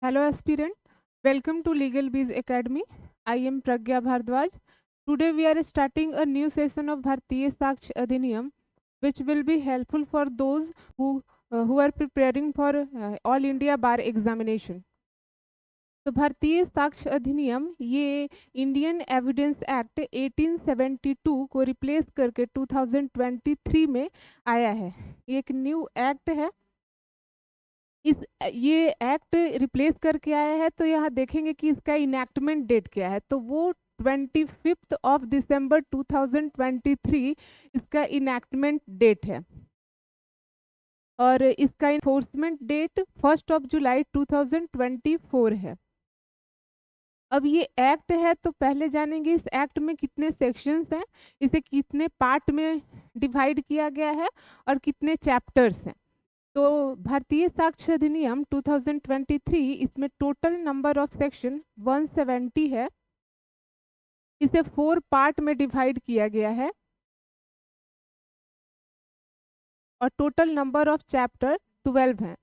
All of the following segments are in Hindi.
Hello aspirant, welcome to Legal Biz Academy. I am Pragya Bhardwaj. Today we are starting a new session of Bharatiya Saksh Adhiniyam, which will be helpful for those who are preparing for All India Bar Examination. तो भारतीय साक्ष्य अधिनियम ये इंडियन एविडेंस एक्ट 1872 को रिप्लेस करके 2023 में आया है। ये एक न्यू एक्ट है। ये एक्ट रिप्लेस करके आया है, तो यहाँ देखेंगे कि इसका इनैक्टमेंट डेट क्या है। तो वो 25 ऑफ दिसंबर 2023 इसका इनैक्टमेंट डेट है और इसका इन्फोर्समेंट डेट 1 जुलाई 2024 है। अब ये एक्ट है, तो पहले जानेंगे इस एक्ट में कितने सेक्शंस हैं, इसे कितने पार्ट में डिवाइड किया गया है और कितने चैप्टर्स हैं। तो भारतीय साक्ष्य अधिनियम 2023 इसमें टोटल नंबर ऑफ सेक्शन 170 है। इसे 4 पार्ट में डिवाइड किया गया है और टोटल नंबर ऑफ चैप्टर 12 हैं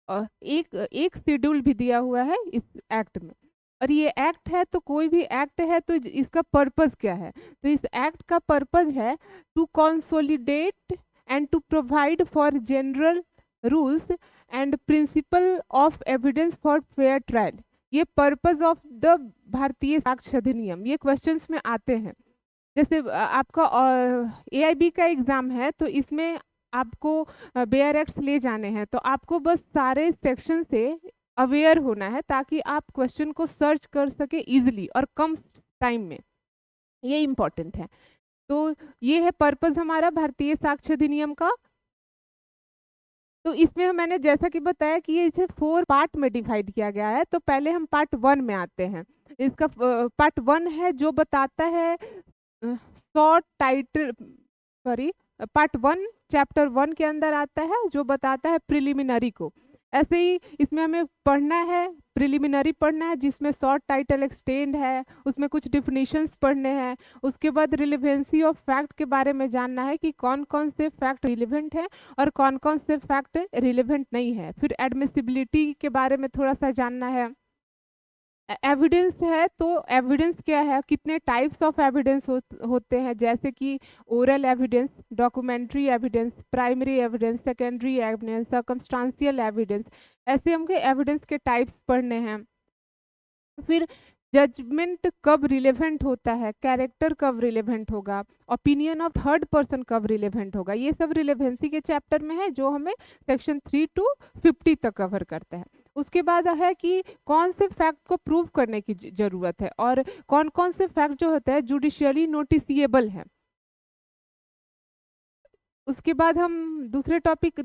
और एक शेड्यूल भी दिया हुआ है इस एक्ट में। और ये एक्ट है, तो कोई भी एक्ट है तो इसका पर्पस क्या है? तो इस एक्ट का पर्पस है to consolidate and to provide for general rules and principle of evidence for fair trial. ये purpose of the Bharatiya Sakshya अधिनियम, ये क्वेश्चंस में आते हैं। जैसे आपका AIB का एग्जाम है, तो इसमें आपको बेयर एक्ट्स ले जाने हैं, तो आपको बस सारे सेक्शन से अवेयर होना है ताकि आप क्वेश्चन को सर्च कर सके इजीली और कम टाइम में। ये इम्पोर्टेंट है। तो ये है पर्पस हमारा भारतीय साक्ष्य अधिनियम का। तो इसमें मैंने जैसा कि बताया कि ये इसे 4 पार्ट में डिवाइड किया गया है। तो पहले हम पार्ट 1 में आते हैं। इसका पार्ट 1 है जो बताता है शॉर्ट टाइटल, पार्ट 1 चैप्टर 1 के अंदर आता है जो बताता है प्रिलिमिनरी को। ऐसे ही इसमें हमें पढ़ना है, प्रिलिमिनरी पढ़ना है जिसमें शॉर्ट टाइटल एक्सटेंड है, उसमें कुछ डिफिनीशंस पढ़ने हैं। उसके बाद रिलेवेंसी ऑफ फैक्ट के बारे में जानना है कि कौन कौन से फैक्ट रिलेवेंट है और कौन कौन से फैक्ट रिलेवेंट नहीं है। फिर एडमिसिबिलिटी के बारे में थोड़ा सा जानना है। एविडेंस है, तो एविडेंस क्या है, कितने टाइप्स ऑफ एविडेंस होते हैं, जैसे कि oral evidence, documentary evidence, primary evidence, secondary evidence, circumstantial evidence. ऐसे हमको एविडेंस के टाइप्स पढ़ने हैं। फिर जजमेंट कब रिलेवेंट होता है, कैरेक्टर कब रिलेवेंट होगा, ओपिनियन ऑफ थर्ड पर्सन कब रिलेवेंट होगा, ये सब रिलेवेंसी के चैप्टर में है जो हमें सेक्शन 3 to 50 तक कवर करता है। उसके बाद है कि कौन से फैक्ट को प्रूव करने की जरूरत है और कौन कौन से फैक्ट जो होते हैं जुडिशियली नोटिसिएबल है। उसके बाद हम दूसरा टॉपिक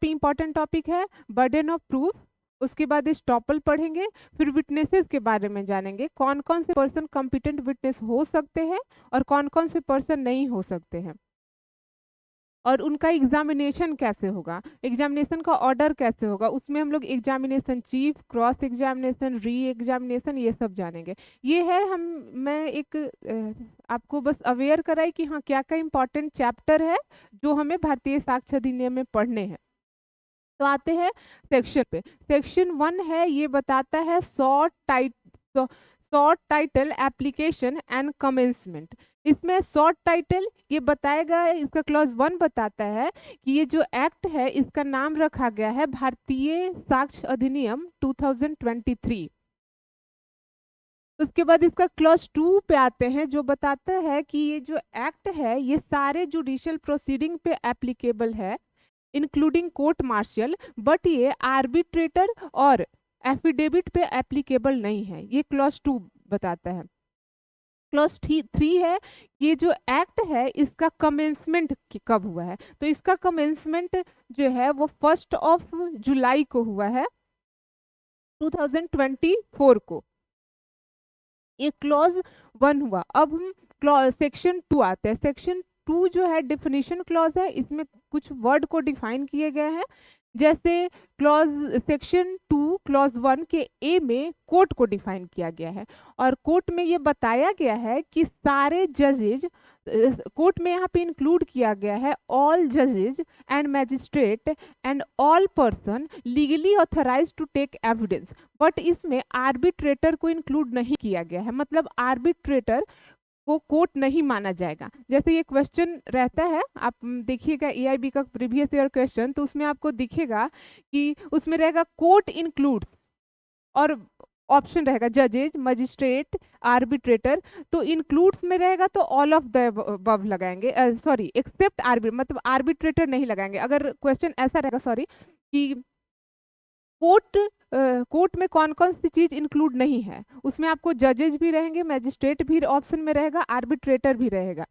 इंपॉर्टेंट टॉपिक है बर्डन ऑफ प्रूफ। उसके बाद स्टॉपल पढ़ेंगे। फिर विटनेसेस के बारे में जानेंगे, कौन कौन से पर्सन कॉम्पिटेंट विटनेस हो सकते हैं और कौन कौन से पर्सन नहीं हो सकते हैं, और उनका एग्जामिनेशन कैसे होगा, एग्जामिनेशन का ऑर्डर कैसे होगा। उसमें हम लोग examination chief, cross examination, re examination, ये सब जानेंगे। ये है मैं एक आपको बस अवेयर कराई कि हाँ क्या क्या इंपॉर्टेंट चैप्टर है जो हमें भारतीय साक्ष्य अधिनियम में पढ़ने हैं। तो आते हैं सेक्शन पे। सेक्शन 1 है, ये बताता है short title application and commencement. इसमें शॉर्ट टाइटल ये बताएगा, इसका क्लॉज 1 बताता है कि ये जो एक्ट है इसका नाम रखा गया है भारतीय साक्ष्य अधिनियम 2023। उसके बाद इसका क्लॉज 2 पे आते हैं जो बताता है कि ये जो एक्ट है ये सारे जुडिशियल प्रोसीडिंग पे एप्लीकेबल है इंक्लूडिंग कोर्ट मार्शल, बट ये आर्बिट्रेटर और एफिडेविट पे एप्लीकेबल नहीं है। ये क्लॉज 2 बताता है। क्लॉज 3 है, ये जो एक्ट है इसका कमेंसमेंट कब हुआ है। तो इसका कमेंसमेंट जो है वो 1 जुलाई को हुआ है 2024 को। ये क्लॉज 1 हुआ। अब हम सेक्शन 2 आते हैं। सेक्शन 2 जो है डिफिनीशन क्लॉज है, इसमें कुछ वर्ड को डिफाइन किए गए हैं। जैसे सेक्शन 2 क्लॉज 1 के ए में कोर्ट को डिफाइन किया गया है और कोर्ट में ये बताया गया है कि सारे जजेज कोर्ट में यहाँ पे इंक्लूड किया गया है ऑल जजेज and magistrate and all person legally authorize to take evidence, but इसमें आर्बिट्रेटर को इंक्लूड नहीं किया गया है, मतलब आर्बिट्रेटर को कोर्ट नहीं माना जाएगा। जैसे ये क्वेश्चन रहता है, आप देखिएगा एआईबी का प्रीवियस ईयर क्वेश्चन, तो उसमें आपको दिखेगा कि उसमें रहेगा कोर्ट इंक्लूड्स और ऑप्शन रहेगा जजेज, मजिस्ट्रेट, आर्बिट्रेटर। तो इंक्लूड्स में रहेगा तो ऑल ऑफ द अबव लगाएंगे, सॉरी एक्सेप्ट मतलब आर्बिट्रेटर नहीं लगाएंगे। अगर क्वेश्चन ऐसा रहेगा, सॉरी, कि कोर्ट में कौन कौन सी चीज इंक्लूड नहीं है, उसमें आपको जजेज भी रहेंगे, मैजिस्ट्रेट भी ऑप्शन में रहेगा, आर्बिट्रेटर भी रहेगा,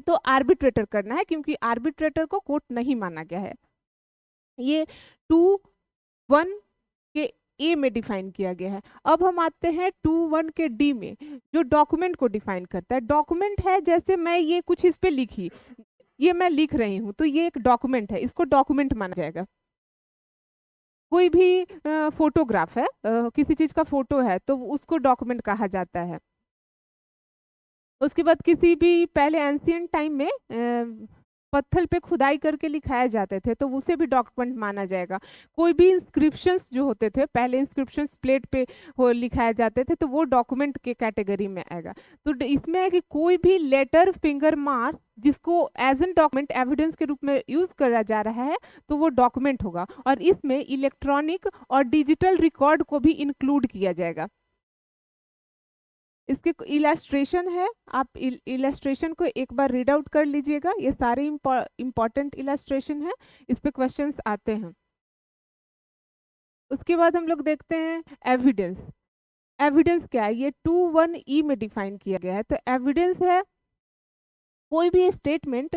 तो आर्बिट्रेटर करना है क्योंकि आर्बिट्रेटर को कोर्ट नहीं माना गया है। ये 2(1) के ए में डिफाइन किया गया है। अब हम आते हैं 2(1) के डी में, जो डॉक्यूमेंट को डिफाइन करता है। डॉक्यूमेंट है, जैसे मैं ये कुछ इस पे लिखी, ये मैं लिख रही हूँ, तो ये एक डॉक्यूमेंट है, इसको डॉक्यूमेंट माना जाएगा। कोई भी फोटोग्राफ है, किसी चीज का फोटो है, तो उसको डॉक्यूमेंट कहा जाता है। उसके बाद किसी भी पहले एंशियंट टाइम में पत्थर पे खुदाई करके लिखाए जाते थे, तो उसे भी डॉक्यूमेंट माना जाएगा। कोई भी इंस्क्रिप्शंस जो होते थे, पहले इंस्क्रिप्शंस प्लेट पे लिखाए जाते थे, तो वो डॉक्यूमेंट के कैटेगरी में आएगा। तो इसमें है कि कोई भी लेटर, फिंगर मार्क जिसको एज एन डॉक्यूमेंट एविडेंस के रूप में यूज करा जा रहा है, तो वो डॉक्यूमेंट होगा। और इसमें इलेक्ट्रॉनिक और डिजिटल रिकॉर्ड को भी इंक्लूड किया जाएगा। इसके इलास्ट्रेशन है, आप इलास्ट्रेशन को एक बार रीड आउट कर लीजिएगा, ये सारे इंपॉर्टेंट इलास्ट्रेशन है, इस पे क्वेश्चंस आते हैं। उसके बाद हम लोग देखते हैं एविडेंस। एविडेंस क्या है, ये 2(1) में डिफाइन किया गया है। तो एविडेंस है कोई भी स्टेटमेंट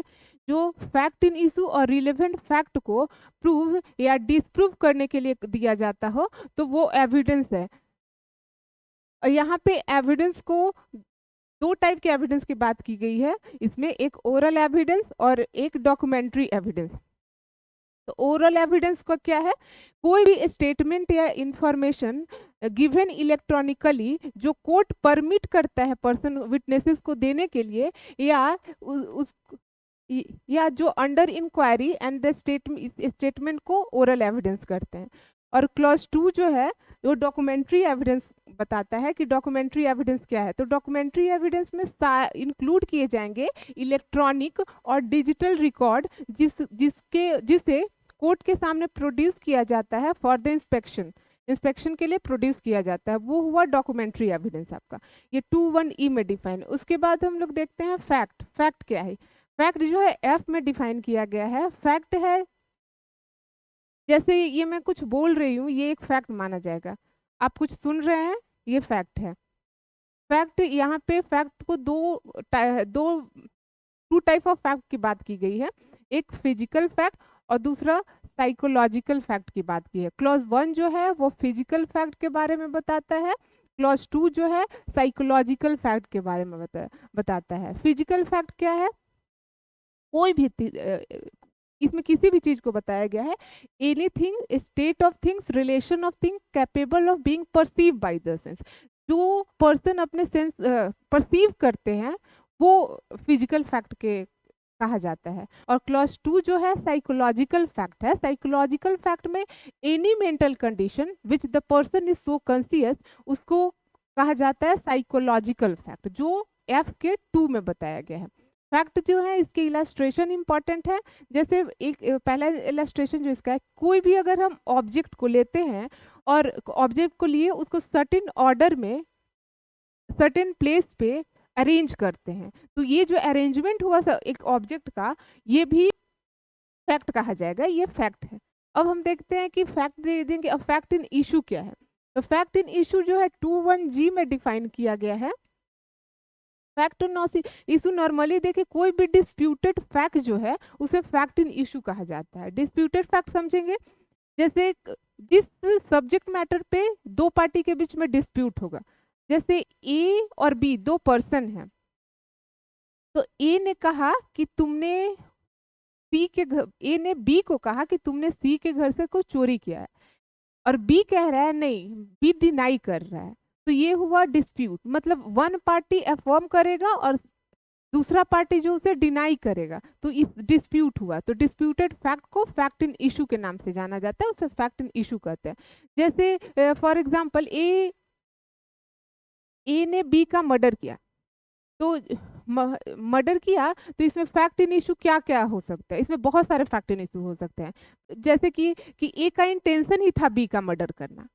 जो फैक्ट इन इशू और रिलेवेंट फैक्ट को प्रूव या डिसप्रूव करने के लिए दिया जाता हो, तो वो एविडेंस है। और यहाँ पे एविडेंस को 2 टाइप के एविडेंस की बात की गई है इसमें, एक ओरल एविडेंस और एक डॉक्यूमेंट्री एविडेंस। तो ओरल एविडेंस का क्या है, कोई भी स्टेटमेंट या इंफॉर्मेशन गिवन इलेक्ट्रॉनिकली जो कोर्ट परमिट करता है पर्सन विटनेसेस को देने के लिए, या जो under inquiry and the statement को ओरल एविडेंस करते हैं। और क्लॉज 2 जो है वो डॉक्यूमेंट्री एविडेंस बताता है कि डॉक्यूमेंट्री एविडेंस क्या है। तो डॉक्यूमेंट्री एविडेंस में इंक्लूड किए जाएंगे इलेक्ट्रॉनिक और डिजिटल रिकॉर्ड जिसे कोर्ट के सामने प्रोड्यूस किया जाता है फॉर द इंस्पेक्शन के लिए प्रोड्यूस किया जाता है, वो हुआ डॉक्यूमेंट्री एविडेंस आपका। ये 2(1) में डिफाइन। उसके बाद हम लोग देखते हैं फैक्ट। फैक्ट क्या है, फैक्ट जो है एफ में डिफाइन किया गया है। फैक्ट है, जैसे ये मैं कुछ बोल रही हूँ, ये एक फैक्ट माना जाएगा। आप कुछ सुन रहे हैं, ये फैक्ट है। फैक्ट, यहाँ पे फैक्ट को टू टाइप ऑफ फैक्ट की बात की गई है, एक फिजिकल फैक्ट और दूसरा साइकोलॉजिकल फैक्ट की बात की है। क्लॉज 1 जो है वो फिजिकल फैक्ट के बारे में बताता है, क्लॉज 2 जो है साइकोलॉजिकल फैक्ट के बारे में बताता है। फिजिकल फैक्ट क्या है, कोई भी इसमें किसी भी चीज को बताया गया है, anything, state of things, relation of thing capable of being perceive by the sense, जो पर्सन अपने सेंस परसीव करते हैं वो फिजिकल फैक्ट के कहा जाता है। और क्लॉज 2 जो है साइकोलॉजिकल फैक्ट है। साइकोलॉजिकल फैक्ट में any mental condition which the person is so conscious, उसको कहा जाता है साइकोलॉजिकल फैक्ट, जो एफ के 2 में बताया गया है। फैक्ट जो है इसके इलास्ट्रेशन इंपॉर्टेंट है। जैसे एक पहला इलास्ट्रेशन जो इसका है, कोई भी अगर हम ऑब्जेक्ट को लेते हैं और ऑब्जेक्ट को लिए उसको सर्टेन ऑर्डर में सर्टेन प्लेस पे अरेंज करते हैं, तो ये जो अरेंजमेंट हुआ एक ऑब्जेक्ट का, ये भी फैक्ट कहा जाएगा, ये फैक्ट है। अब हम देखते हैं कि फैक्ट दे देंगे। अब फैक्ट इन इशू क्या है, तो फैक्ट इन इशू जो है 2(1) में डिफाइन किया गया है। फैक्ट इन इशू नॉर्मली देखिए, कोई भी डिस्प्यूटेड फैक्ट जो है उसे फैक्ट इन इशू कहा जाता है। डिस्प्यूटेड फैक्ट समझेंगे, जैसे जिस सब्जेक्ट मैटर पे 2 पार्टी के बीच में डिस्प्यूट होगा, जैसे ए और बी 2 पर्सन हैं, तो ए ने कहा कि तुमने ए ने बी को कहा कि तुमने सी के घर से कोई चोरी किया है, और बी कह रहा है नहीं, बी डिनाई कर रहा है, तो ये हुआ डिस्प्यूट। मतलब 1 पार्टी अफर्म करेगा और दूसरा पार्टी जो उसे डिनाई करेगा, तो इस डिस्प्यूट हुआ, तो डिस्प्यूटेड फैक्ट को फैक्ट इन इशू के नाम से जाना जाता है, उसे फैक्ट इन इशू कहते हैं। जैसे फॉर एग्जांपल ए ने बी का मर्डर किया, तो मर्डर किया, तो इसमें फैक्ट इन इशू क्या क्या हो सकता है, इसमें बहुत सारे फैक्ट इन इशू हो सकते हैं। जैसे कि ए का इंटेंशन ही था बी का मर्डर करना,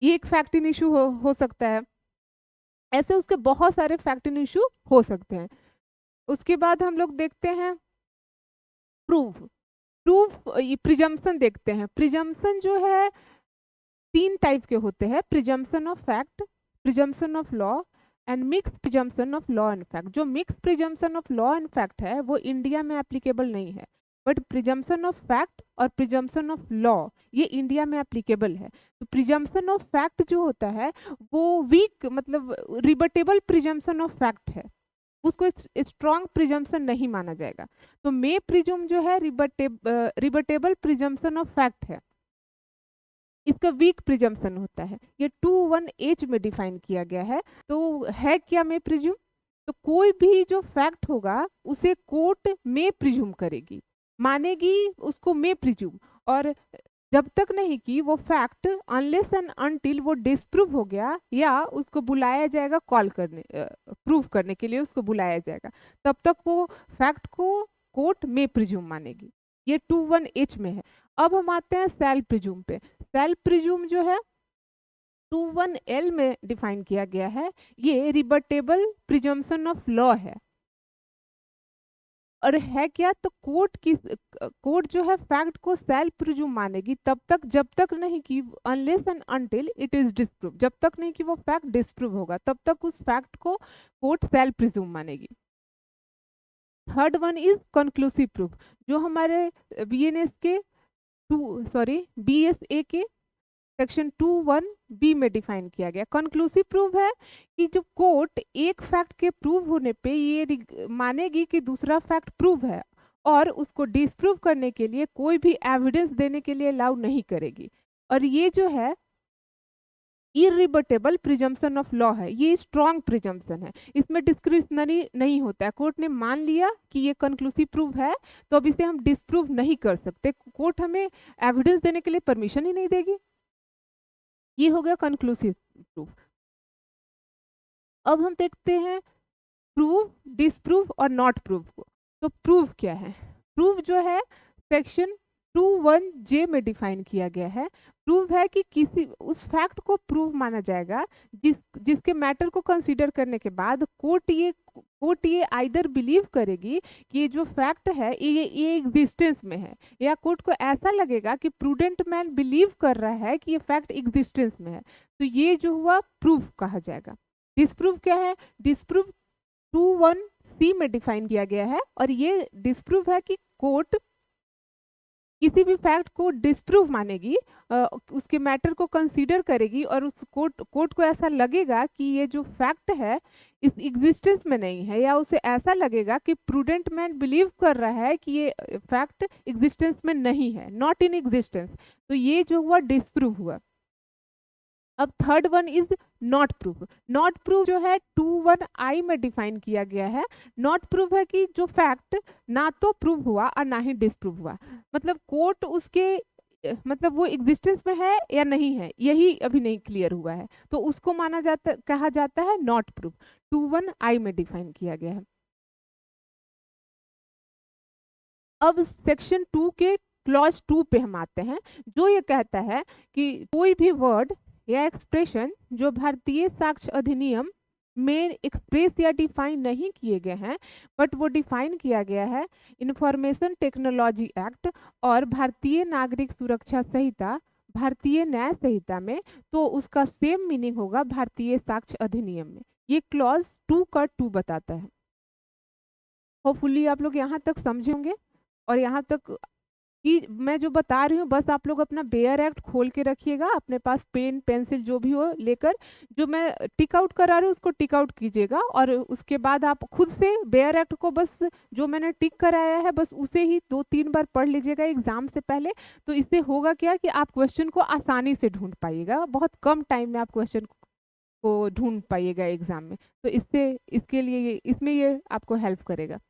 ये एक फैक्ट इन इशू हो सकता है। ऐसे उसके बहुत सारे फैक्ट इन इशू हो सकते हैं। उसके बाद हम लोग देखते हैं प्रूफ। प्रिजम्पशन देखते हैं। प्रिजम्पशन जो है 3 टाइप के होते हैं, presumption of fact, presumption of law and mix presumption of law and fact. जो mix presumption of law and fact है वो इंडिया में एप्लीकेबल नहीं है, बट प्रिजम्पशन ऑफ फैक्ट और प्रिजम्पशन ऑफ लॉ ये इंडिया में एप्लीकेबल है। तो प्रिजम्पशन ऑफ फैक्ट जो होता है वो वीक, मतलब रिबटेबल प्रिजम्पशन ऑफ फैक्ट है, उसको स्ट्रॉन्ग प्रिजम्पशन नहीं माना जाएगा। तो मे प्रिज्यूम जो है रिबटेबल प्रिजम्पशन ऑफ फैक्ट है, इसका वीक प्रिजम्पशन होता है। ये 2(1)H में डिफाइन किया गया है। तो है क्या मे प्रिज्यूम? तो कोई भी जो फैक्ट होगा उसे कोर्ट मे प्रिज्यूम करेगी, मानेगी उसको मे प्रिज्यूम, और जब तक नहीं कि वो फैक्ट अनलेस एंड अनटिल वो डिस्प्रूव हो गया या उसको बुलाया जाएगा कॉल करने, प्रूव करने के लिए उसको बुलाया जाएगा, तब तक वो फैक्ट को कोर्ट में प्रिज्यूम मानेगी। ये 2(1)H में है। अब हम आते हैं सेल प्रिज्यूम पे। सेल प्रिज्यूम जो है 2(1)L में डिफाइन किया गया है। ये रिबटेबल प्रिजम्पशन ऑफ लॉ है। और है क्या? तो कोर्ट जो है फैक्ट को सेल प्रिज्यूम मानेगी तब तक, जब तक नहीं कि unless and until it is disprove, जब तक नहीं कि वो फैक्ट डिस्प्रूव होगा तब तक उस फैक्ट को कोर्ट सेल प्रिज्यूम मानेगी। Third one is conclusive proof, जो हमारे BSA के सेक्शन 2(1)B में डिफाइन किया गया। कंक्लूसिव प्रूफ है कि जो कोर्ट एक फैक्ट के प्रूव होने पे ये मानेगी कि दूसरा फैक्ट प्रूव है और उसको डिस्प्रूव करने के लिए कोई भी एविडेंस देने के लिए अलाउ नहीं करेगी। और ये जो है इरिबटेबल प्रिजम्पशन ऑफ लॉ है, ये स्ट्रॉन्ग प्रिजम्पशन है, इसमें डिस्क्रिशनरी नहीं होता है। कोर्ट ने मान लिया कि ये कंक्लूसिव प्रूफ है तो अब इसे हम डिस्प्रूव नहीं कर सकते, कोर्ट हमें एविडेंस देने के लिए परमिशन ही नहीं देगी। ये हो गया कंक्लूसिव प्रूफ। अब हम देखते हैं प्रूव, डिस्प्रूव और नॉट प्रूव को। तो प्रूव क्या है? प्रूव जो है सेक्शन 2(1)J में डिफाइन किया गया है। प्रूव है कि किसी उस फैक्ट को प्रूव माना जाएगा जिसके मैटर को कंसीडर करने के बाद कोर्ट ये आइदर बिलीव करेगी कि ये जो फैक्ट है ये एग्जिस्टेंस में है, या कोर्ट को ऐसा लगेगा कि प्रूडेंट मैन बिलीव कर रहा है कि ये फैक्ट एग्जिस्टेंस में है, तो ये जो हुआ प्रूफ कहा जाएगा। डिस्प्रूव क्या है? डिस्प्रूव 2(1)C में डिफाइन किया गया है, और ये डिस्प्रूव है कि कोर्ट किसी भी फैक्ट को डिस्प्रूव मानेगी, उसके मैटर को कंसीडर करेगी और उस कोर्ट को ऐसा लगेगा कि ये जो फैक्ट है इस एग्जिस्टेंस में नहीं है, या उसे ऐसा लगेगा कि प्रूडेंट मैन बिलीव कर रहा है कि ये फैक्ट एग्जिस्टेंस में नहीं है, नॉट इन एग्जिस्टेंस, तो ये जो हुआ डिस्प्रूव हुआ। अब third one is not proof. Not proof जो है 2(1)I में डिफाइन किया गया है। नॉट प्रूफ है कि जो फैक्ट ना तो प्रूव हुआ और ना ही डिस्प्रूव हुआ, मतलब कोर्ट उसके मतलब वो एग्जिस्टेंस में है या नहीं है यही अभी नहीं क्लियर हुआ है, तो उसको कहा जाता है नॉट प्रूफ। 2(1)I में डिफाइन किया गया है। अब सेक्शन 2 के क्लॉज 2 पे हम आते हैं, जो ये कहता है कि कोई भी वर्ड या एक्सप्रेशन जो भारतीय साक्ष्य अधिनियम में एक्सप्रेस या डिफाइन नहीं किए गए हैं बट वो डिफाइन किया गया है इंफॉर्मेशन टेक्नोलॉजी एक्ट और भारतीय नागरिक सुरक्षा संहिता, भारतीय न्याय संहिता में, तो उसका सेम मीनिंग होगा भारतीय साक्ष्य अधिनियम में। ये क्लॉज 2 का 2 बताता है। होपफुली आप लोग यहाँ तक समझे होंगे, और यहाँ तक कि मैं जो बता रही हूँ बस आप लोग अपना बेयर एक्ट खोल के रखिएगा, अपने पास पेन पेंसिल जो भी हो लेकर, जो मैं टिक आउट करा रही हूँ उसको टिक आउट कीजिएगा, और उसके बाद आप खुद से बेयर एक्ट को बस जो मैंने टिक कराया है बस उसे ही 2-3 बार पढ़ लीजिएगा एग्जाम से पहले। तो इससे होगा क्या कि आप क्वेश्चन को आसानी से ढूंढ पाइएगा, बहुत कम टाइम में आप क्वेश्चन को ढूंढ पाइएगा एग्जाम में। तो इससे इसके लिए इसमें ये आपको हेल्प करेगा।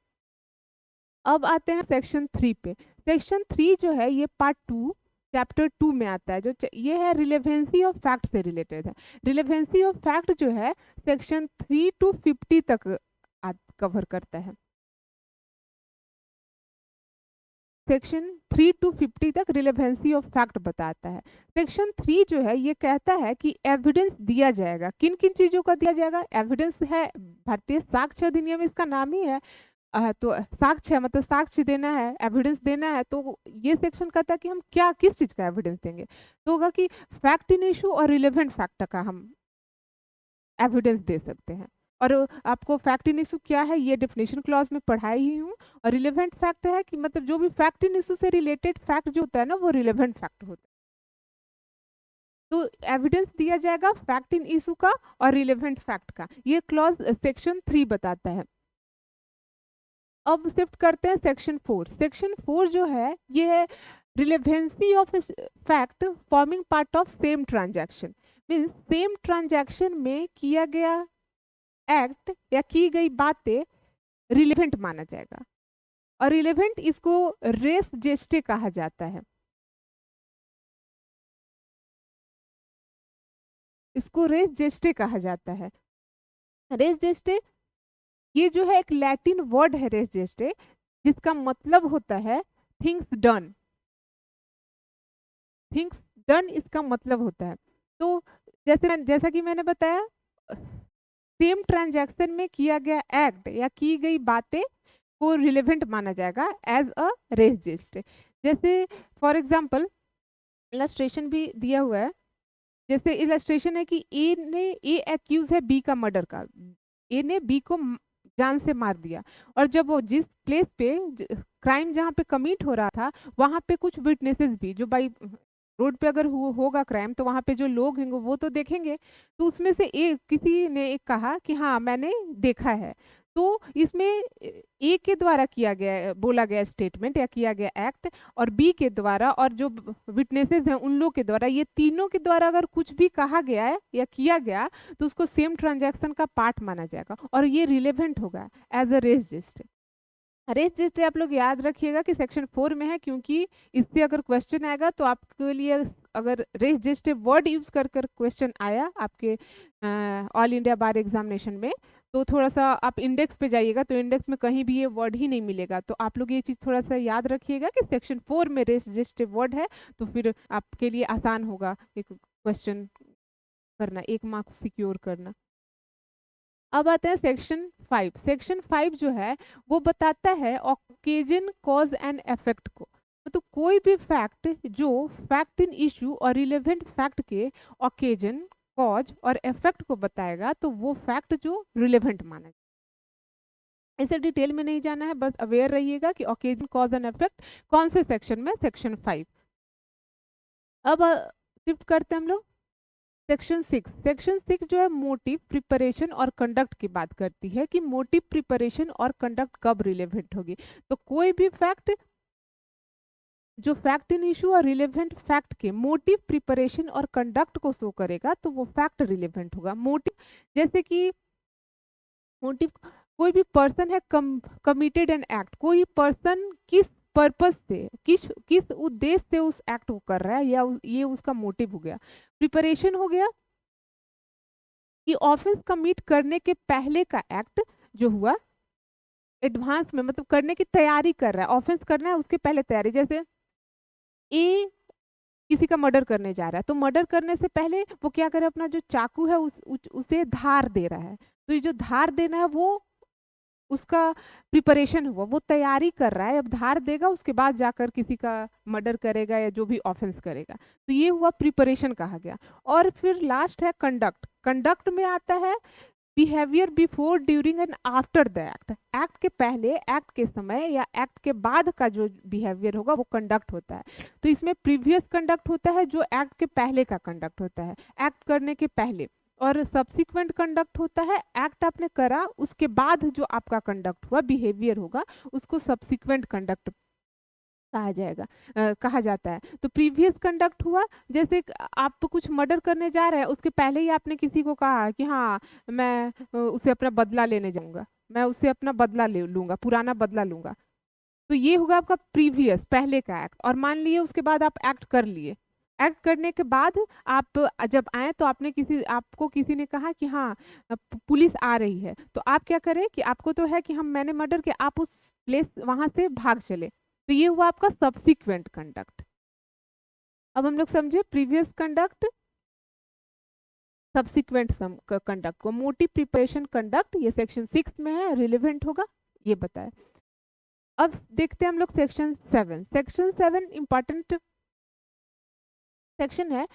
अब आते हैं सेक्शन 3 पे। सेक्शन 3 जो है ये पार्ट 2 चैप्टर 2 में आता है, जो ये है रिलेवेंसी ऑफ फैक्ट से रिलेटेड है। रिलेवेंसी ऑफ फैक्ट जो है सेक्शन 3 to 50 तक कवर करता है। सेक्शन 3 to 50 तक रिलेवेंसी ऑफ फैक्ट बताता है। सेक्शन 3 जो है ये कहता है कि एविडेंस दिया जाएगा। किन किन चीजों का दिया जाएगा? एविडेंस है, भारतीय साक्ष्य अधिनियम इसका नाम ही है। तो साक्ष्य मतलब साक्ष्य देना है, एविडेंस देना है। तो ये सेक्शन कहता है कि हम क्या किस चीज का एविडेंस देंगे। तो होगा कि फैक्ट इन इशू और रिलेवेंट फैक्ट का हम एविडेंस दे सकते हैं। और आपको फैक्ट इन इशू क्या है ये डेफिनेशन क्लॉज में पढ़ाई ही हूँ। और रिलेवेंट फैक्ट है कि मतलब जो भी फैक्ट इन इशू से रिलेटेड फैक्ट जो होता है ना वो रिलेवेंट फैक्ट होता है। तो एविडेंस दिया जाएगा फैक्ट इन इशू का और रिलेवेंट फैक्ट का, ये क्लॉज सेक्शन 3 बताता है। अब शिफ्ट करते हैं सेक्शन 4। सेक्शन 4 जो है ये है relevancy of fact forming part of same transaction. Means same transaction में किया गया एक्ट या की गई बातें रिलेवेंट माना जाएगा। और रिलेवेंट इसको रेस जेस्टे कहा जाता है। इसको रेस जेस्टे कहा जाता है। रेस जेस्टे ये जो है एक लैटिन वर्ड है रेस जेस्टे, जिसका मतलब होता है थिंग्स डन। थिंग्स डन इसका मतलब होता है। तो जैसा कि मैंने बताया सेम ट्रांजैक्शन में किया गया एक्ट या की गई बातें को रिलेवेंट माना जाएगा एज अ रेस जेस्टे। जैसे फॉर एग्जांपल इलस्ट्रेशन भी दिया हुआ है। जैसे इलस्ट्रेशन है कि ए एक्यूज है बी का मर्डर का। ए ने बी को जान से मार दिया और जब वो जिस प्लेस पे क्राइम जहाँ पे कमिट हो रहा था वहाँ पे कुछ विटनेसेस भी, जो बाई रोड पे अगर होगा क्राइम तो वहाँ पे जो लोग हैं वो तो देखेंगे। तो उसमें से किसी ने एक कहा कि हाँ मैंने देखा है। तो इसमें ए के द्वारा किया गया बोला गया स्टेटमेंट या किया गया एक्ट और बी के द्वारा और जो विटनेसेस हैं उन लोग के द्वारा, ये तीनों के द्वारा अगर कुछ भी कहा गया है या किया गया तो उसको सेम ट्रांजैक्शन का पार्ट माना जाएगा और ये रिलेवेंट होगा as a res gestae. Res gestae आप लोग याद रखिएगा कि सेक्शन 4 में है, क्योंकि इससे अगर क्वेश्चन आएगा तो आपके लिए अगर रेस जिस्ट वर्ड यूज कर क्वेश्चन आया आपके ऑल इंडिया बार एग्जामिनेशन में तो थोड़ा सा आप इंडेक्स पे जाइएगा तो इंडेक्स में कहीं भी ये वर्ड ही नहीं मिलेगा। तो आप लोग ये चीज़ थोड़ा सा याद रखिएगा कि सेक्शन 4 में रेस जिस्ट वर्ड है, तो फिर आपके लिए आसान होगा एक क्वेश्चन करना, 1 मार्क्स सिक्योर करना। अब आते हैं सेक्शन 5। सेक्शन 5 जो है वो बताता है ऑकेजन कॉज एंड इफेक्ट को। तो कोई भी फैक्ट जो फैक्ट इन इशू और रिलेवेंट फैक्ट के ऑकेजन कॉज और इफेक्ट को बताएगा तो वो फैक्ट जो रिलेवेंट माना जाएगा। इसे डिटेल में नहीं जाना है, बस अवेयर रहिएगा कि ऑकेजन कॉज एंड इफेक्ट कौन से सेक्शन में, सेक्शन 5। अब शिफ्ट करते हैं हम लोग सेक्शन 6। सेक्शन 6 जो है मोटिव प्रिपरेशन और कंडक्ट की बात करती है कि मोटिव प्रिपरेशन और कंडक्ट कब रिलेवेंट होगी। तो कोई भी फैक्ट जो फैक्ट इन इशू और रिलेवेंट फैक्ट के मोटिव प्रिपरेशन और कंडक्ट को शो करेगा तो वो फैक्ट रिलेवेंट होगा। मोटिव जैसे कि मोटिव कोई भी पर्सन है कमिटेड एन एक्ट, कोई पर्सन किस पर्पस से किस उद्देश्य से उस एक्ट को कर रहा है या ये उसका मोटिव हो गया। प्रिपरेशन हो गया कि ऑफेंस कमिट करने के पहले का एक्ट जो हुआ एडवांस में, मतलब करने की तैयारी कर रहा है, ऑफेंस करना है उसके पहले तैयारी। जैसे ए किसी का मर्डर करने जा रहा है तो मर्डर करने से पहले वो क्या करे, अपना जो चाकू है उसे धार दे रहा है। तो ये जो धार देना है वो उसका प्रिपरेशन हुआ, वो तैयारी कर रहा है, अब धार देगा उसके बाद जाकर किसी का मर्डर करेगा या जो भी ऑफेंस करेगा। तो ये हुआ प्रिपरेशन कहा गया। और फिर लास्ट है कंडक्ट। कंडक्ट में आता है behaviour before during and after the act. Act के पहले, एक्ट के समय या एक्ट के बाद का जो बिहेवियर होगा वो कंडक्ट होता है। तो इसमें प्रीवियस कंडक्ट होता है जो एक्ट के पहले का कंडक्ट होता है, एक्ट करने के पहले, और सब्सिक्वेंट कंडक्ट होता है एक्ट आपने करा उसके बाद जो आपका कंडक्ट हुआ बिहेवियर होगा उसको सब्सिक्वेंट कंडक्ट कहा जाता है। तो प्रीवियस कंडक्ट हुआ, जैसे आप कुछ मर्डर करने जा रहे हैं, उसके पहले ही आपने किसी को कहा कि हाँ मैं उसे अपना बदला लेने जाऊंगा, मैं उससे अपना बदला ले लूंगा, पुराना बदला लूंगा। तो ये होगा आपका प्रीवियस, पहले का एक्ट। और मान लिए उसके बाद आप एक्ट कर लिए, एक्ट करने के बाद आप जब आए तो आपको किसी ने कहा कि हाँ पुलिस आ रही है, तो आप क्या करें कि आपको तो है कि मैंने मर्डर किया, आप उस प्लेस वहां से भाग चले। तो ये हुआ आपका सब्सिक्वेंट कंडक्ट। अब हम लोग समझे प्रीवियस कंडक्ट, सब्सिक्वेंट कंडक्ट को। मोटिव प्रिपरेशन कंडक्ट ये सेक्शन 6 में है, रिलेवेंट होगा, ये बताया। अब देखते हैं हम लोग सेक्शन 7। सेक्शन 7 इंपॉर्टेंट सेक्शन है,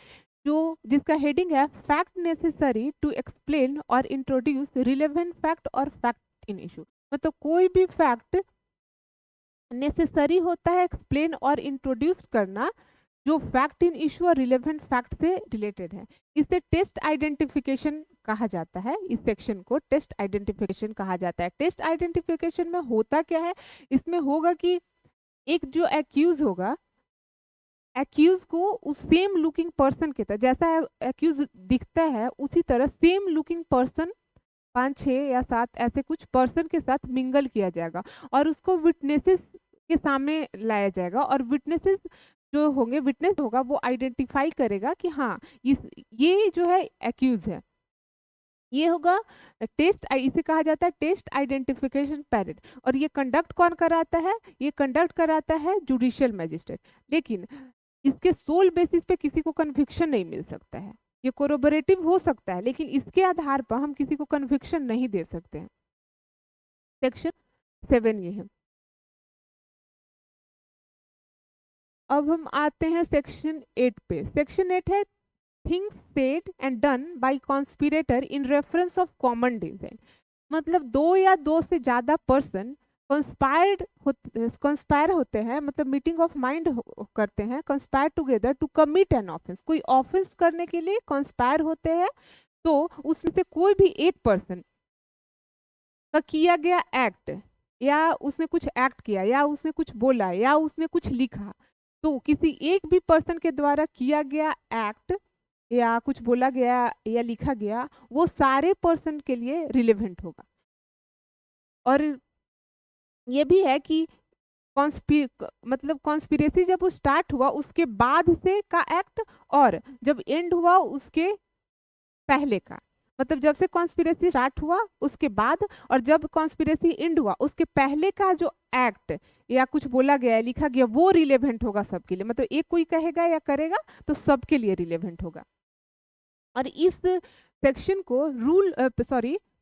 जिसका हेडिंग है फैक्ट नेसेसरी टू एक्सप्लेन और इंट्रोड्यूस रिलेवेंट फैक्ट और फैक्ट इन इशू। मतलब कोई भी फैक्ट नेसेसरी होता है एक्सप्लेन और इंट्रोड्यूस करना जो फैक्ट इन इशू और रिलेवेंट फैक्ट से रिलेटेड है। इसे टेस्ट आइडेंटिफिकेशन कहा जाता है। इस सेक्शन को टेस्ट आइडेंटिफिकेशन कहा जाता है। टेस्ट आइडेंटिफिकेशन में होता क्या है, इसमें होगा कि एक जो एक्यूज होगा, एक्यूज को उस सेम लुकिंग पर्सन के तरह, जैसा एक्यूज दिखता है उसी तरह सेम लुकिंग पर्सन 5, 6 या 7 ऐसे कुछ पर्सन के साथ मिंगल किया जाएगा और उसको विटनेसेस के सामने लाया जाएगा। और विटनेसेस जो होंगे, विटनेस होगा वो आइडेंटिफाई करेगा कि हाँ ये जो है एक्यूज है। ये होगा टेस्ट, इसे कहा जाता है टेस्ट आइडेंटिफिकेशन पैरेड। और ये कंडक्ट कौन कराता है, ये कंडक्ट कराता है जुडिशियल मैजिस्ट्रेट। लेकिन इसके सोल बेसिस पे किसी को कन्विक्शन नहीं मिल सकता है। ये कोरोबोरेटिव हो सकता है लेकिन इसके आधार पर हम किसी को कन्विक्शन नहीं दे सकते हैं। सेक्शन 7 ये है। अब हम आते हैं सेक्शन 8 पे। सेक्शन 8 है things said and done by conspirator in reference of common design. मतलब 2 या 2 से ज्यादा पर्सन कंस्पायर होते हैं, मतलब मीटिंग ऑफ माइंड करते हैं, conspire together to commit an offence. कोई ऑफेंस करने के लिए कंस्पायर होते हैं, तो उसमें से कोई भी एक पर्सन का किया गया एक्ट, या उसने कुछ एक्ट किया, या उसने कुछ बोला, या उसने कुछ लिखा, तो किसी एक भी पर्सन के द्वारा किया गया एक्ट या कुछ बोला गया या लिखा गया, वो सारे पर्सन के लिए रिलेवेंट होगा। और ये भी है कि मतलब कॉन्स्पिरेसी जब वो स्टार्ट हुआ उसके बाद से का एक्ट, और जब एंड हुआ उसके पहले का, मतलब जब से कॉन्स्पिरेसी स्टार्ट हुआ उसके बाद, और जब कॉन्स्पिरेसी एंड हुआ उसके पहले का जो एक्ट या कुछ बोला गया है, लिखा गया, वो रिलेवेंट होगा सबके लिए। मतलब एक कोई कहेगा या करेगा तो सबके लिए रिलेवेंट होगा। और इस सेक्शन को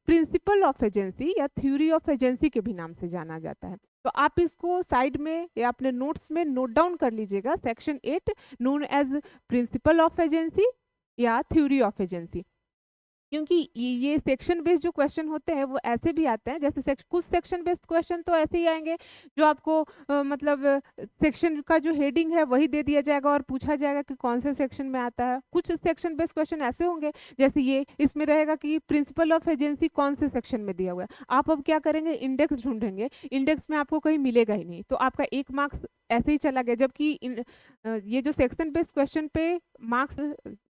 प्रिंसिपल ऑफ एजेंसी या थ्योरी ऑफ एजेंसी के भी नाम से जाना जाता है। तो आप इसको साइड में या अपने नोट्स में नोट डाउन कर लीजिएगा। Section 8 known as principle of agency या थ्योरी ऑफ एजेंसी। क्योंकि ये सेक्शन बेस्ड जो क्वेश्चन होते हैं वो ऐसे भी आते हैं, जैसे कुछ सेक्शन बेस्ड क्वेश्चन तो ऐसे ही आएंगे जो आपको मतलब सेक्शन का जो हेडिंग है वही दे दिया जाएगा और पूछा जाएगा कि कौन से सेक्शन में आता है। कुछ सेक्शन बेस्ड क्वेश्चन ऐसे होंगे जैसे ये, इसमें रहेगा कि प्रिंसिपल ऑफ एजेंसी कौन से सेक्शन में दिया हुआ है। आप अब क्या करेंगे, इंडेक्स ढूंढेंगे, इंडेक्स में आपको कहीं मिलेगा ही नहीं, तो आपका 1 मार्क्स ऐसे ही चला गया। जबकि ये जो सेक्शन बेस्ड क्वेश्चन पे मार्क्स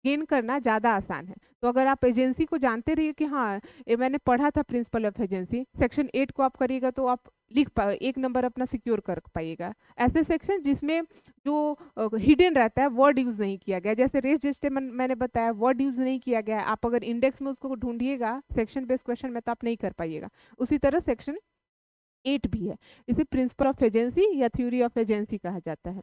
गेन करना ज़्यादा आसान है। तो अगर आप एजेंसी को जानते रहिए कि हाँ ये मैंने पढ़ा था प्रिंसिपल ऑफ एजेंसी, सेक्शन 8 को आप करिएगा तो आप 1 नंबर अपना सिक्योर कर पाइएगा। ऐसे सेक्शन जिसमें जो हिडन रहता है, वर्ड यूज नहीं किया गया, जैसे रेस जस्टिसमेंट मैंने बताया, वर्ड यूज नहीं किया गया है, आप अगर इंडेक्स में उसको ढूंढिएगा सेक्शन बेस्ड क्वेश्चन में तो आप नहीं कर पाइएगा। उसी तरह सेक्शन 8 भी है, इसे प्रिंसिपल ऑफ एजेंसी या थ्योरी ऑफ एजेंसी कहा जाता है।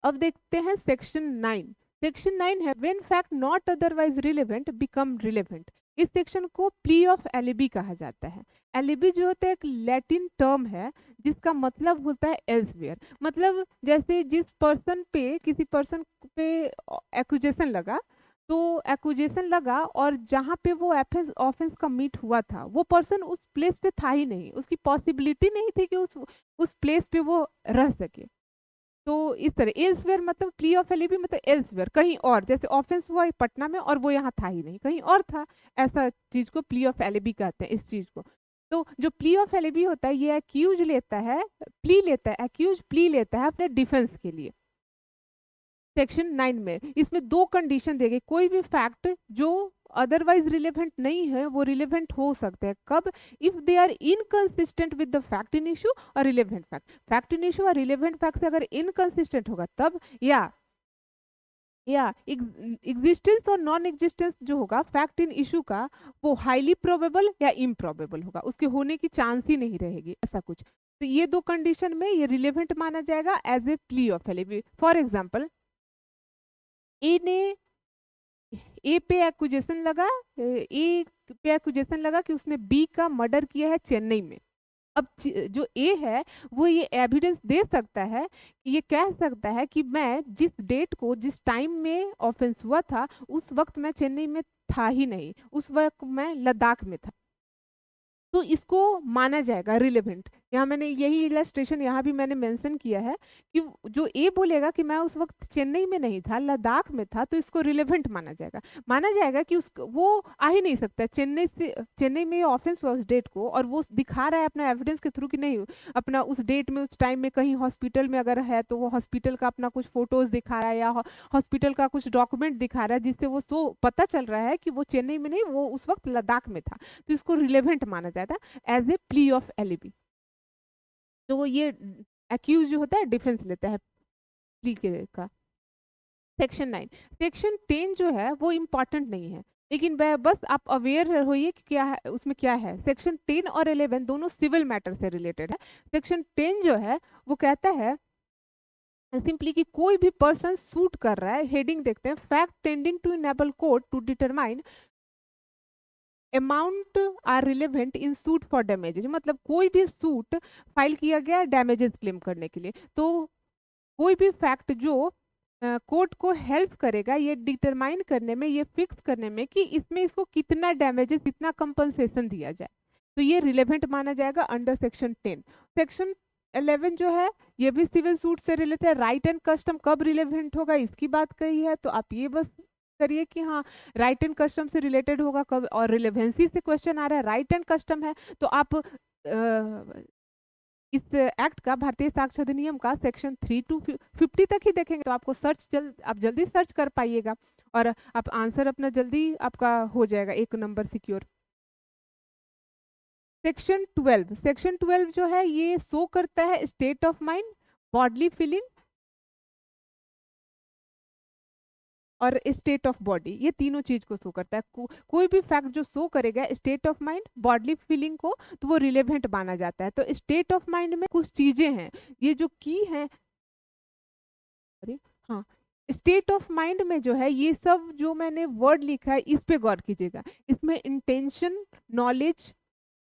अब देखते हैं सेक्शन 9। सेक्शन 9 है when fact not otherwise relevant become relevant. इस सेक्शन को प्ली ऑफ एलिबी कहा जाता है। एलिबी जो होता है एक लैटिन टर्म है जिसका मतलब होता है एल्सवेयर। मतलब जैसे जिस पर्सन पे, किसी पर्सन पे एक्यूजेशन लगा, तो एक्यूजेशन लगा और जहाँ पे वो ऑफेंस कमिट हुआ था वो पर्सन उस प्लेस पे था ही नहीं, उसकी पॉसिबिलिटी नहीं थी कि उस प्लेस पे वो रह सके। तो इस तरह एल्सवेयर मतलब प्ली ऑफ एलिबी मतलब एल्सवेयर, कहीं और, जैसे ऑफेंस हुआ पटना में और वो यहाँ था ही नहीं, कहीं और था, ऐसा चीज को प्ली ऑफ एलिबी कहते हैं इस चीज को। तो जो प्ली ऑफ एलिबी होता है ये एक्यूज लेता है, प्ली लेता है, एक्यूज प्ली लेता है अपने डिफेंस के लिए। सेक्शन 9 में इसमें दो कंडीशन देगी, कोई भी फैक्ट जो अदरवाइज रिलेवेंट नहीं है वो रिलेवेंट हो सकते हैं कब, if they are inconsistent with the fact in issue और relevant fact, fact in issue और रिलेवेंट फैक्ट से अगर इनकंसिस्टेंट होगा तब, या एग्जिस्टेंस और नॉन एग्जिस्टेंस जो होगा फैक्ट इन इशू का वो हाईली प्रोबेबल या इम्प्रोबेबल होगा, उसके होने की चांस ही नहीं रहेगी, ऐसा कुछ। तो ये दो कंडीशन में ये रिलेवेंट माना जाएगा as a plea of alibi. For example, a पे एक्यूजेशन लगा, ए पे एक्यूजेशन लगा कि उसने बी का मर्डर किया है चेन्नई में। अब जो ए है वो ये एविडेंस दे सकता है, ये कह सकता है कि मैं जिस डेट को जिस टाइम में ऑफेंस हुआ था उस वक्त मैं चेन्नई में था ही नहीं, उस वक्त मैं लद्दाख में था, तो इसको माना जाएगा रिलेवेंट। यहाँ मैंने यही इलस्ट्रेशन यहाँ भी मैंने मेंशन किया है कि जो ए बोलेगा कि मैं उस वक्त चेन्नई में नहीं था लद्दाख में था, तो इसको रिलेवेंट माना जाएगा कि वो आ ही नहीं सकता चेन्नई में ऑफेंस हुआ उस डेट को, और वो दिखा रहा है अपना एविडेंस के थ्रू कि नहीं अपना उस डेट में उस टाइम में कहीं हॉस्पिटल में अगर है तो वो हॉस्पिटल का अपना कुछ फोटोज दिखा रहा है या हॉस्पिटल का कुछ डॉक्यूमेंट दिखा रहा है जिससे वो पता चल रहा है कि वो चेन्नई में नहीं, वो उस वक्त लद्दाख में था, तो इसको रिलेवेंट माना जाता है as a plea of alibi. तो वो ये एक्यूज जो होता है डिफेंस लेता है प्ली के का। सेक्शन 9, सेक्शन 10 जो है वो इम्पॉर्टेंट नहीं है, लेकिन बस आप अवेयर होइए कि क्या है उसमें क्या है। सेक्शन 10 और 11 दोनों सिविल मैटर से रिलेटेड है। सेक्शन 10 जो है वो कहता है सिंपली कि कोई भी पर्सन सूट कर रहा है, हेडिंग देखते हैं, fact tending to enable court to determine amount are relevant in suit for damages, मतलब कोई भी सूट फाइल किया गया डैमेजेस क्लेम करने के लिए, तो कोई भी फैक्ट जो कोर्ट को हेल्प करेगा ये डिटरमाइन करने में, ये फिक्स करने में कि इसमें इसको कितना डैमेजेस कितना कंपनसेशन दिया जाए, तो ये रिलेवेंट माना जाएगा अंडर सेक्शन 10। सेक्शन 11 जो है ये भी सिविल सूट से रिलेटेड है। राइट एंड कस्टम कब रिलेवेंट होगा इसकी बात कही है, तो आप ये बस करिए कि हाँ राइट एंड कस्टम से रिलेटेड होगा कब, और रिलेवेंसी से क्वेश्चन आ रहा है राइट एंड कस्टम है तो आप इस एक्ट का भारतीय साक्ष्य अधिनियम का सेक्शन 3 to 50 तक ही देखेंगे तो आपको आप जल्दी सर्च कर पाइएगा और आप आंसर अपना जल्दी आपका हो जाएगा, एक नंबर सिक्योर। सेक्शन 12 जो है ये शो करता है state of mind, bodily feeling और स्टेट ऑफ बॉडी, ये तीनों चीज को शो करता है। कोई भी फैक्ट जो शो करेगा state of mind bodily feeling को तो वो रिलेवेंट माना जाता है। तो स्टेट ऑफ माइंड में कुछ चीजें हैं, ये जो की है, अरे हाँ, स्टेट ऑफ माइंड में जो है ये सब जो मैंने वर्ड लिखा है इस पे गौर कीजिएगा। इसमें intention, knowledge,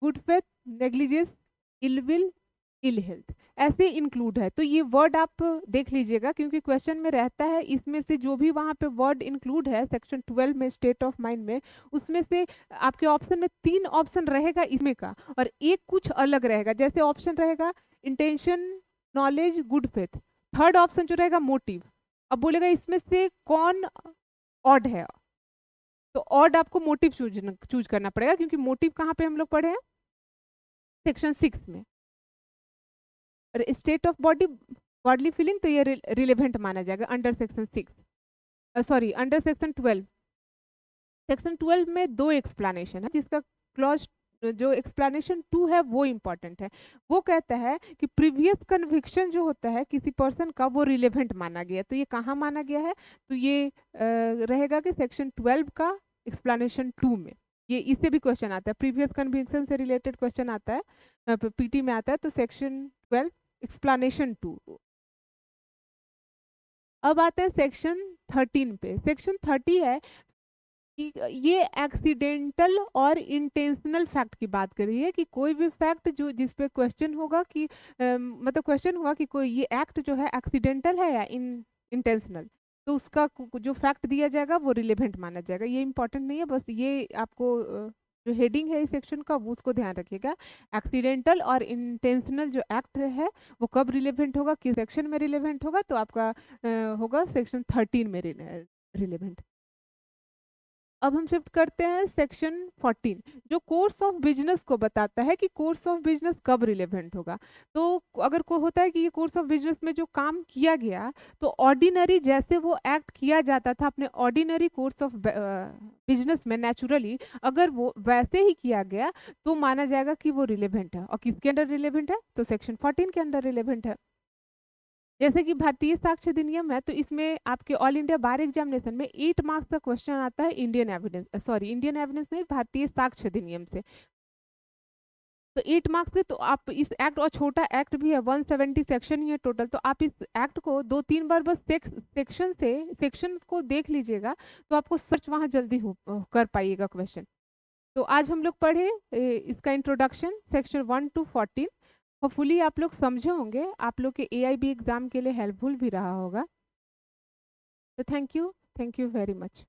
good faith, negligence, ill will, ill health ऐसे इंक्लूड है। तो ये वर्ड आप देख लीजिएगा क्योंकि क्वेश्चन में रहता है, इसमें से जो भी वहां पे वर्ड इंक्लूड है सेक्शन 12 में स्टेट ऑफ माइंड में, उसमें से आपके ऑप्शन में 3 ऑप्शन रहेगा इसमें का और एक कुछ अलग रहेगा। जैसे ऑप्शन रहेगा intention, knowledge, good faith, third option जो रहेगा मोटिव। अब बोलेगा इसमें से कौन ऑड है, तो ऑड आपको मोटिव चूज करना पड़ेगा क्योंकि मोटिव कहाँ पे हम लोग पढ़े हैं सेक्शन 6 में। और स्टेट ऑफ बॉडली फीलिंग तो ये रिलेवेंट माना जाएगा under section 6, sorry under section 12। Section 12 में 2 एक्सप्लेनेशन है जिसका क्लॉज जो एक्सप्लेनेशन 2 है वो इम्पॉर्टेंट है। वो कहता है कि प्रीवियस कन्विक्शन जो होता है किसी पर्सन का वो रिलेवेंट माना गया, तो ये कहाँ माना गया है, तो ये रहेगा कि सेक्शन 12 का एक्सप्लेनेशन 2 में। ये इससे भी क्वेश्चन आता है, प्रीवियस कन्विक्शन से रिलेटेड क्वेश्चन आता है पीटी में आता है, तो सेक्शन 12 एक्सप्लेनेशन 2। अब आते हैं सेक्शन 13 पे। सेक्शन 30 है कि ये एक्सीडेंटल और इंटेंशनल फैक्ट की बात कर रही है कि कोई भी फैक्ट जो जिस पे क्वेश्चन होगा कि मतलब क्वेश्चन हुआ कि कोई ये एक्ट जो है एक्सीडेंटल है या इंटेंशनल, तो उसका जो फैक्ट दिया जाएगा वो रिलेवेंट माना जाएगा। ये इंपॉर्टेंट नहीं है, बस ये आपको जो हेडिंग है इस सेक्शन का वो उसको ध्यान रखिएगा। एक्सीडेंटल और इंटेंशनल जो एक्ट है वो कब रिलेवेंट होगा, किस सेक्शन में रिलेवेंट होगा, तो आपका होगा सेक्शन 13 में रिलेवेंट। अब हम शिफ्ट करते हैं सेक्शन 14 जो कोर्स ऑफ बिजनेस को बताता है कि कोर्स ऑफ बिजनेस कब रिलेवेंट होगा। तो अगर को होता है कि ये कोर्स ऑफ बिजनेस में जो काम किया गया तो ऑर्डिनरी जैसे वो एक्ट किया जाता था अपने ऑर्डिनरी कोर्स ऑफ बिजनेस में नेचुरली, अगर वो वैसे ही किया गया तो माना जाएगा कि वो रिलेवेंट है। और किसके अंडर रिलेवेंट है? तो सेक्शन 14 के अंदर रिलेवेंट है। जैसे कि भारतीय साक्ष्य अधिनियम है तो इसमें आपके ऑल इंडिया बार एग्जामिनेशन में 8 मार्क्स का क्वेश्चन आता है इंडियन एविडेंस नहीं, भारतीय साक्ष्य अधिनियम से। तो 8 मार्क्स से तो आप इस एक्ट, और छोटा एक्ट भी है, 170 सेक्शन ही है टोटल, तो आप इस एक्ट को 2-3 बार बस सेक्शन को देख लीजिएगा तो आपको सर्च वहाँ जल्दी कर पाइएगा क्वेश्चन। तो आज हम लोग पढ़े इसका इंट्रोडक्शन सेक्शन 1 to 14। होपफुली आप लोग समझे होंगे, आप लोग के AIB एग्जाम के लिए हेल्पफुल भी रहा होगा। तो थैंक यू वेरी मच।